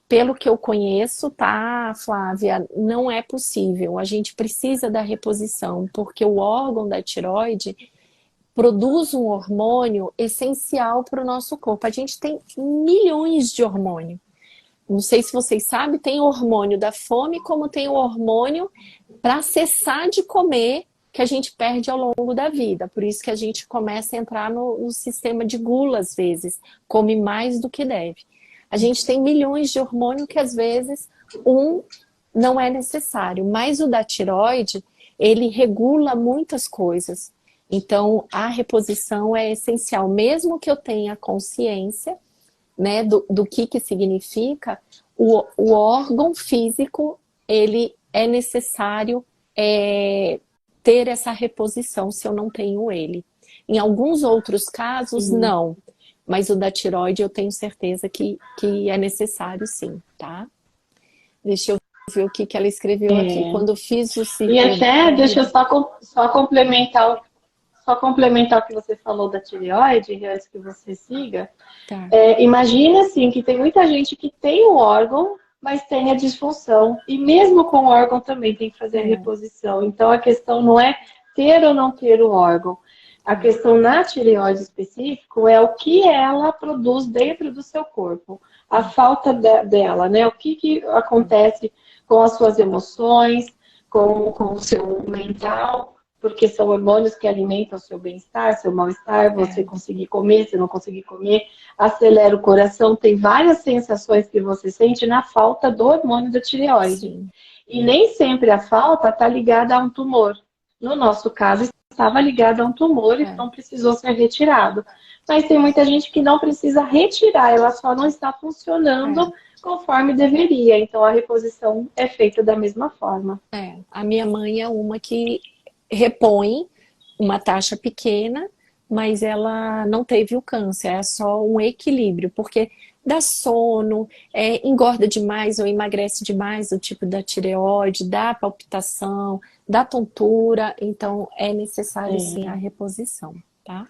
Pelo que eu conheço, tá, Flávia, não é possível. A gente precisa da reposição, porque o órgão da tireoide produz um hormônio essencial para o nosso corpo. A gente tem milhões de hormônios. Não sei se vocês sabem, tem o hormônio da fome, como tem o hormônio para cessar de comer, que a gente perde ao longo da vida. Por isso que a gente começa a entrar no sistema de gula, às vezes. Come mais do que deve. A gente tem milhões de hormônios que, às vezes, um não é necessário. Mas o da tireoide, ele regula muitas coisas. Então, a reposição é essencial. Mesmo que eu tenha consciência, né, do que significa, o órgão físico, ele é necessário ter essa reposição se eu não tenho ele. Em alguns outros casos, não. Mas o da tireoide eu tenho certeza que é necessário sim, tá? Deixa eu ver o que ela escreveu aqui. Quando fiz o ciclo... E até, deixa eu só complementar o que você falou da tireoide, antes que você siga. Tá. Imagina assim, que tem muita gente que tem o órgão, mas tem a disfunção. E mesmo com o órgão também tem que fazer a reposição. Então a questão não é ter ou não ter o órgão. A questão na tireoide específico é o que ela produz dentro do seu corpo. A falta dela, né? O que acontece com as suas emoções, com o seu mental, porque são hormônios que alimentam o seu bem-estar, seu mal-estar, você conseguir comer, se não conseguir comer, acelera o coração, tem várias sensações que você sente na falta do hormônio da tireoide. Sim. E nem sempre a falta está ligada a um tumor. No nosso caso, estava ligado a um tumor, então precisou ser retirado. Mas tem muita gente que não precisa retirar, ela só não está funcionando conforme deveria. Então a reposição é feita da mesma forma. A minha mãe é uma que repõe uma taxa pequena, mas ela não teve o câncer, é só um equilíbrio, porque dá sono, engorda demais ou emagrece demais, o tipo da tireoide, dá palpitação, dá tontura, então é necessário sim a reposição, tá?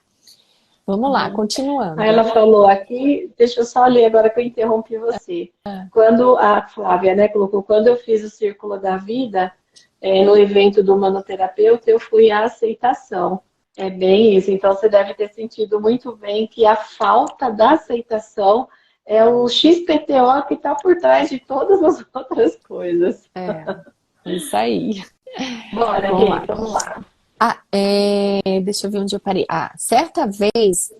Vamos lá, continuando. Aí ela falou aqui, deixa eu só ler agora que eu interrompi você. Quando a Flávia, né, colocou, quando eu fiz o Círculo da Vida, no evento do manoterapeuta, eu fui à aceitação. É bem isso. Então, você deve ter sentido muito bem que a falta da aceitação é o XPTO que está por trás de todas as outras coisas. Isso aí. Bora, vamos lá. Deixa eu ver onde eu parei. Certa vez,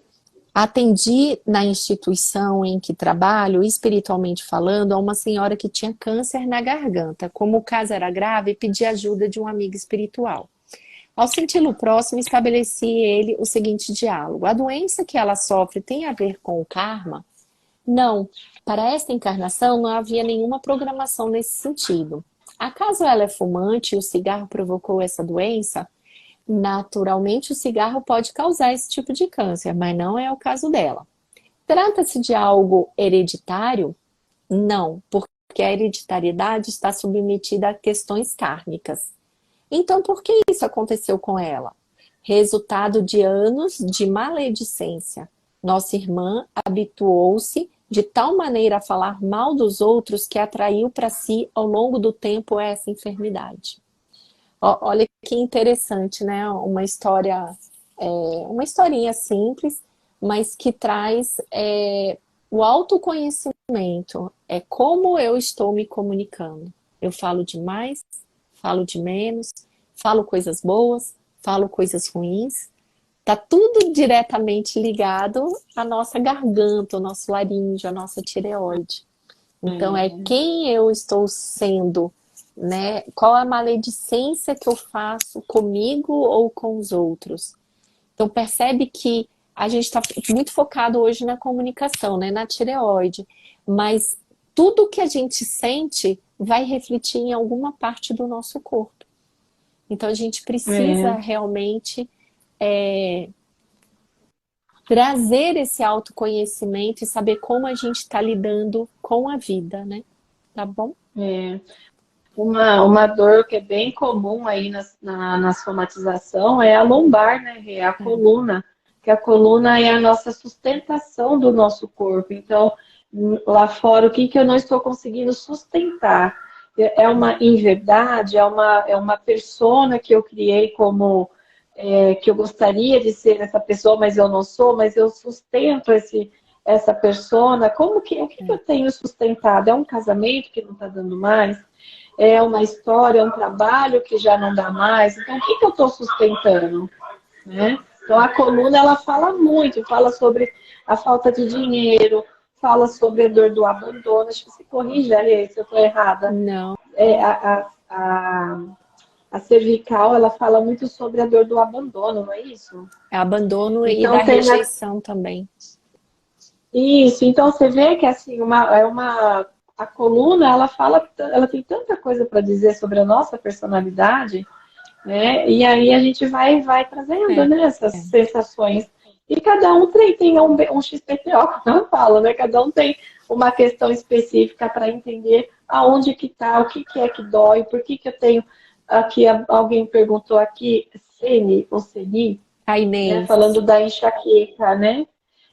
atendi na instituição em que trabalho, espiritualmente falando, a uma senhora que tinha câncer na garganta. Como o caso era grave, pedi ajuda de um amigo espiritual. Ao senti-lo próximo, estabeleci ele o seguinte diálogo. A doença que ela sofre tem a ver com o karma? Não. Para esta encarnação não havia nenhuma programação nesse sentido. Acaso ela é fumante e o cigarro provocou essa doença? Naturalmente, o cigarro pode causar esse tipo de câncer, mas não é o caso dela. Trata-se de algo hereditário? Não, porque porque a hereditariedade está submetida a questões kármicas. Então, por que isso aconteceu com ela? Resultado de anos de maledicência. Nossa irmã habituou-se de tal maneira a falar mal dos outros que atraiu para si, ao longo do tempo, essa enfermidade. Olha que interessante, né? Uma história, uma historinha simples, mas que traz o autoconhecimento. É como eu estou me comunicando. Eu falo demais, falo de menos, falo coisas boas, falo coisas ruins. Tá tudo diretamente ligado à nossa garganta, ao nosso laríngeo, à nossa tireoide. Então, é quem eu estou sendo, né? Qual a maledicência que eu faço comigo ou com os outros. Então, percebe que a gente está muito focado hoje na comunicação, né? Na tireoide. Mas tudo que a gente sente vai refletir em alguma parte do nosso corpo. Então, a gente precisa realmente trazer esse autoconhecimento e saber como a gente está lidando com a vida, né? Tá bom? Uma dor que é bem comum aí na somatização é a lombar, né? É a coluna, que a coluna é a nossa sustentação do nosso corpo. Então, lá fora, o que eu não estou conseguindo sustentar? É uma inverdade, é uma persona que eu criei como que eu gostaria de ser essa pessoa, mas eu não sou, mas eu sustento essa persona. O que eu tenho sustentado? É um casamento que não está dando mais? É uma história, é um trabalho que já não dá mais? Então, o que eu estou sustentando? Né? Então, a coluna, ela fala muito, fala sobre a falta de dinheiro, fala sobre a dor do abandono. Acho que se corrige, ali, se eu estou errada. Não. A cervical, ela fala muito sobre a dor do abandono, não é isso? É abandono então, e da rejeição também. Isso, então você vê que assim, a coluna, ela tem tanta coisa para dizer sobre a nossa personalidade, né? E aí a gente vai trazendo, né, essas sensações. E cada um tem um XPTO, como eu falo, né? Cada um tem uma questão específica para entender aonde que tá, o que é que dói, por que eu tenho. Aqui alguém perguntou aqui, Seni ou Seni, né, falando da enxaqueca, né?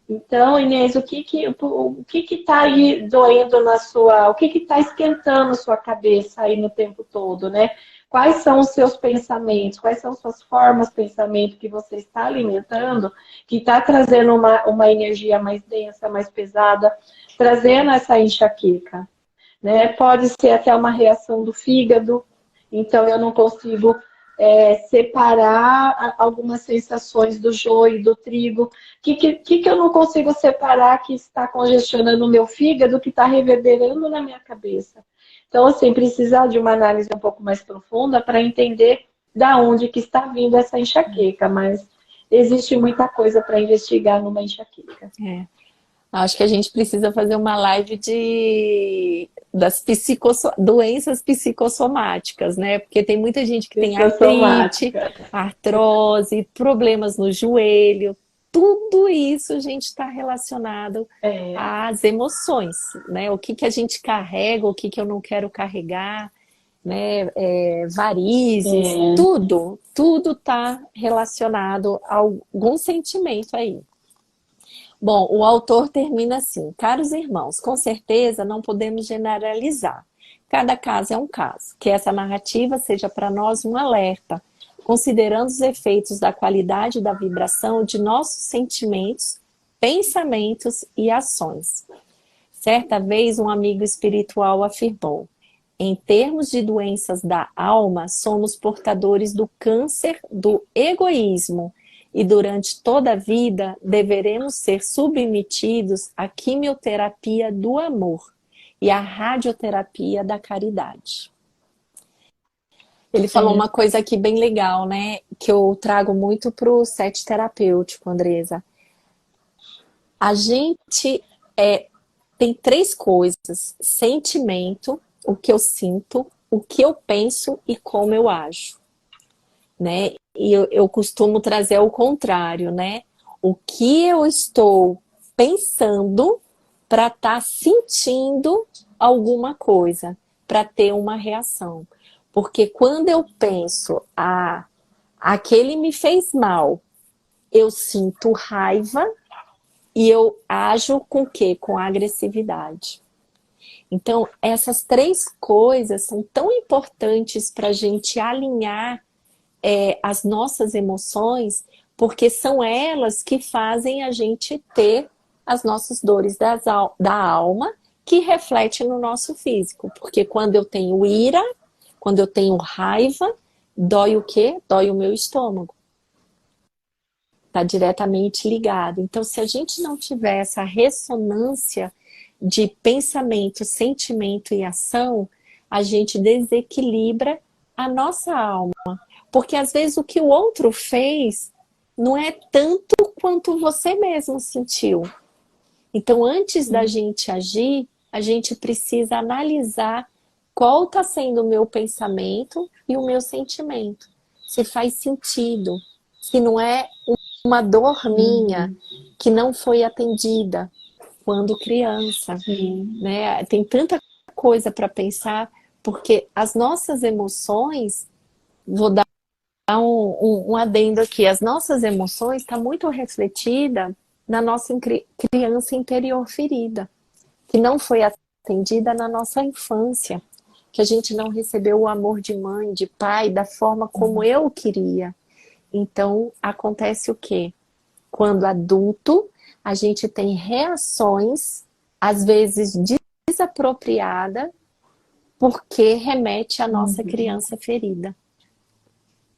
Então, Inês, o que tá aí doendo na sua, o que tá esquentando a sua cabeça aí no tempo todo, né? Quais são os seus pensamentos? Quais são suas formas de pensamento que você está alimentando, que está trazendo uma energia mais densa, mais pesada, trazendo essa enxaqueca, né? Pode ser até uma reação do fígado, então eu não consigo separar algumas sensações do joio e do trigo. O que eu não consigo separar que está congestionando o meu fígado, que está reverberando na minha cabeça? Então, assim, precisa de uma análise um pouco mais profunda para entender da onde que está vindo essa enxaqueca, mas existe muita coisa para investigar numa enxaqueca. Acho que a gente precisa fazer uma live das doenças psicossomáticas, né? Porque tem muita gente que tem artrite, artrose, problemas no joelho. Tudo isso a gente está relacionado às emoções, né? O que a gente carrega, o que eu não quero carregar, né? Varizes, tudo está relacionado a algum sentimento aí. Bom, o autor termina assim: caros irmãos, com certeza não podemos generalizar. Cada caso é um caso. Que essa narrativa seja para nós um alerta, considerando os efeitos da qualidade da vibração de nossos sentimentos, pensamentos e ações. Certa vez um amigo espiritual afirmou: em termos de doenças da alma, somos portadores do câncer do egoísmo, e durante toda a vida deveremos ser submetidos à quimioterapia do amor e à radioterapia da caridade. Ele falou uma coisa aqui bem legal, né? Que eu trago muito para o set terapêutico, Andresa. A gente tem 3 coisas: sentimento, o que eu sinto, o que eu penso e como eu ajo, né? E eu costumo trazer ao contrário, né? O que eu estou pensando para estar sentindo alguma coisa para ter uma reação. Porque quando eu penso, aquele me fez mal, eu sinto raiva e eu ajo com o quê? Com agressividade. Então, essas três coisas são tão importantes para a gente alinhar as nossas emoções, porque são elas que fazem a gente ter as nossas dores da alma, que reflete no nosso físico. Porque quando eu tenho ira, quando eu tenho raiva, dói o quê? Dói o meu estômago. Está diretamente ligado. Então, se a gente não tiver essa ressonância de pensamento, sentimento e ação, a gente desequilibra a nossa alma. Porque às vezes o que o outro fez não é tanto quanto você mesmo sentiu. Então, antes da gente agir, a gente precisa analisar qual está sendo o meu pensamento e o meu sentimento. Se faz sentido, se não é uma dor minha que não foi atendida quando criança, né? Tem tanta coisa para pensar, porque as nossas emoções, vou dar um adendo aqui, as nossas emoções estão muito refletidas na nossa criança interior ferida, que não foi atendida na nossa infância, que a gente não recebeu o amor de mãe, de pai, da forma como eu queria. Então, acontece o quê? Quando adulto, a gente tem reações, às vezes desapropriada, porque remete à nossa criança ferida.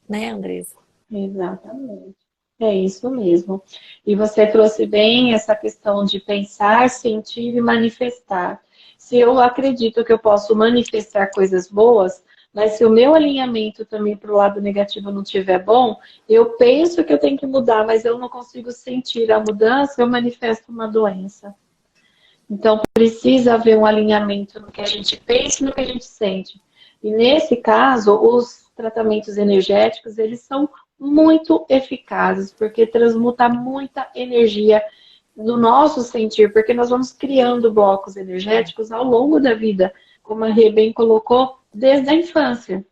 Né, Andresa? Exatamente. É isso mesmo. E você trouxe bem essa questão de pensar, sentir e manifestar. Se eu acredito que eu posso manifestar coisas boas, mas se o meu alinhamento também para o lado negativo não estiver bom, eu penso que eu tenho que mudar, mas eu não consigo sentir a mudança, eu manifesto uma doença. Então, precisa haver um alinhamento no que a gente pensa e no que a gente sente. E nesse caso, os tratamentos energéticos, eles são muito eficazes, porque transmuta muita energia no nosso sentir, porque nós vamos criando blocos energéticos ao longo da vida, como a Rê bem colocou, desde a infância.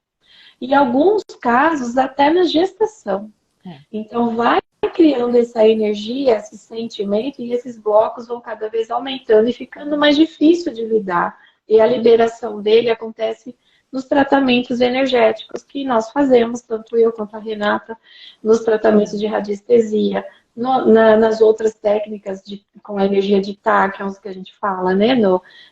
E em alguns casos, até na gestação. Então, vai criando essa energia, esse sentimento, e esses blocos vão cada vez aumentando e ficando mais difícil de lidar. E a liberação dele acontece nos tratamentos energéticos que nós fazemos, tanto eu quanto a Renata, nos tratamentos de radiestesia, nas outras técnicas com a energia de táquions que a gente fala, né?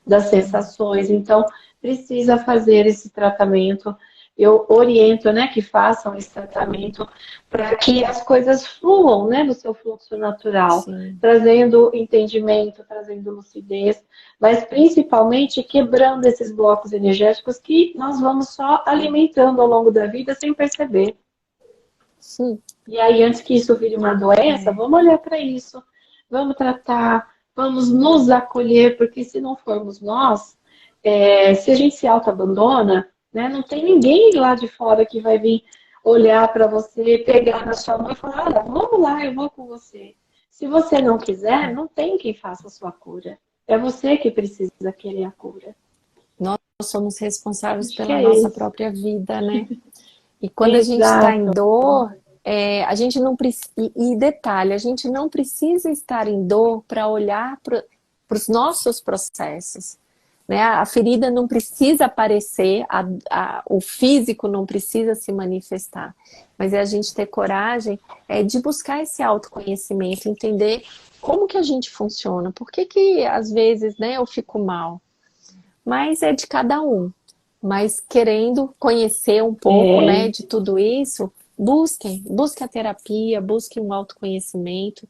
Das sensações. Então, precisa fazer esse tratamento. Eu oriento, né, que façam esse tratamento para que as coisas fluam, né, no seu fluxo natural, Sim. Trazendo entendimento, trazendo lucidez, mas principalmente quebrando esses blocos energéticos que nós vamos só alimentando ao longo da vida sem perceber. Sim. E aí, antes que isso vire uma doença, vamos olhar para isso, vamos tratar, vamos nos acolher, porque se não formos nós, se a gente se auto-abandona, né, não tem ninguém lá de fora que vai vir olhar para você, pegar na sua mão e falar, olha, vamos lá, eu vou com você. Se você não quiser, não tem quem faça a sua cura. É você que precisa querer a cura. Nós somos responsáveis Acho que pela é nossa isso. própria vida, né? E quando a gente está em Exato. dor, a gente não precisa. E detalhe, a gente não precisa estar em dor para olhar para os nossos processos. Né? A ferida não precisa aparecer, o físico não precisa se manifestar. Mas é a gente ter coragem de buscar esse autoconhecimento, entender como que a gente funciona. Por que às vezes, né, eu fico mal? Mas é de cada um. Mas querendo conhecer um pouco, né, de tudo isso, busquem a terapia, busquem um autoconhecimento.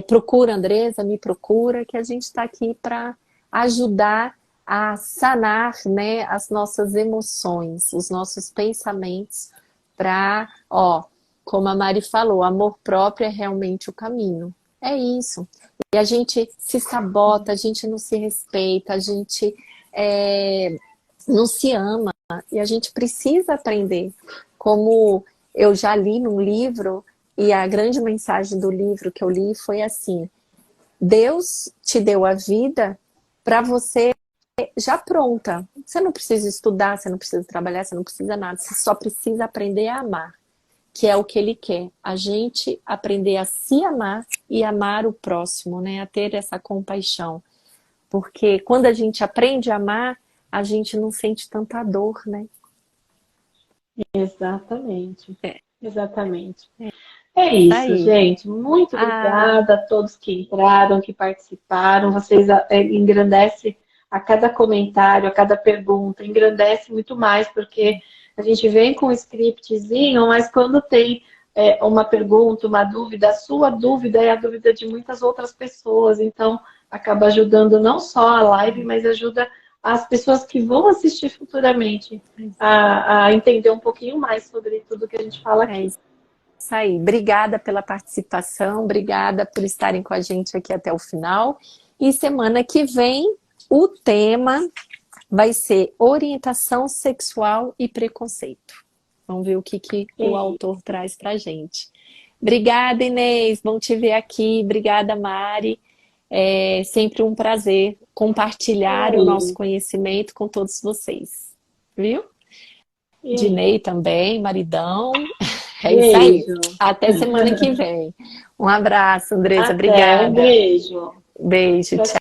Procura, Andresa, me procura, que a gente está aqui para ajudar a sanar, né, as nossas emoções, os nossos pensamentos, para, como a Mari falou, amor próprio é realmente o caminho. É isso. E a gente se sabota, a gente não se respeita, a gente não se ama, e a gente precisa aprender. Como eu já li num livro, e a grande mensagem do livro que eu li foi assim: Deus te deu a vida para você já pronta. Você não precisa estudar, você não precisa trabalhar, você não precisa nada. Você só precisa aprender a amar, que é o que ele quer. A gente aprender a se amar e amar o próximo, né? A ter essa compaixão. Porque quando a gente aprende a amar, a gente não sente tanta dor, né? Exatamente. É, Exatamente. É isso isso, aí. gente. Muito Ah, obrigada a todos que entraram, que participaram. Vocês engrandecem a cada comentário, a cada pergunta, engrandece muito mais, porque a gente vem com um scriptzinho, mas quando tem uma pergunta, uma dúvida, a sua dúvida é a dúvida de muitas outras pessoas. Então, acaba ajudando não só a live, mas ajuda as pessoas que vão assistir futuramente a entender um pouquinho mais sobre tudo que a gente fala é aqui. isso aí. Obrigada pela participação, obrigada por estarem com a gente aqui até o final. E semana que vem, o tema vai ser orientação sexual e preconceito. Vamos ver o que o autor traz pra gente. Obrigada, Inês. Bom te ver aqui. Obrigada, Mari. É sempre um prazer compartilhar o nosso Oi. conhecimento com todos vocês. Viu? E Dinei também, maridão. É isso aí. beijo. Até semana que vem. Um abraço, Andressa. Até, um Obrigada. beijo. Beijo. Tchau, Tchau.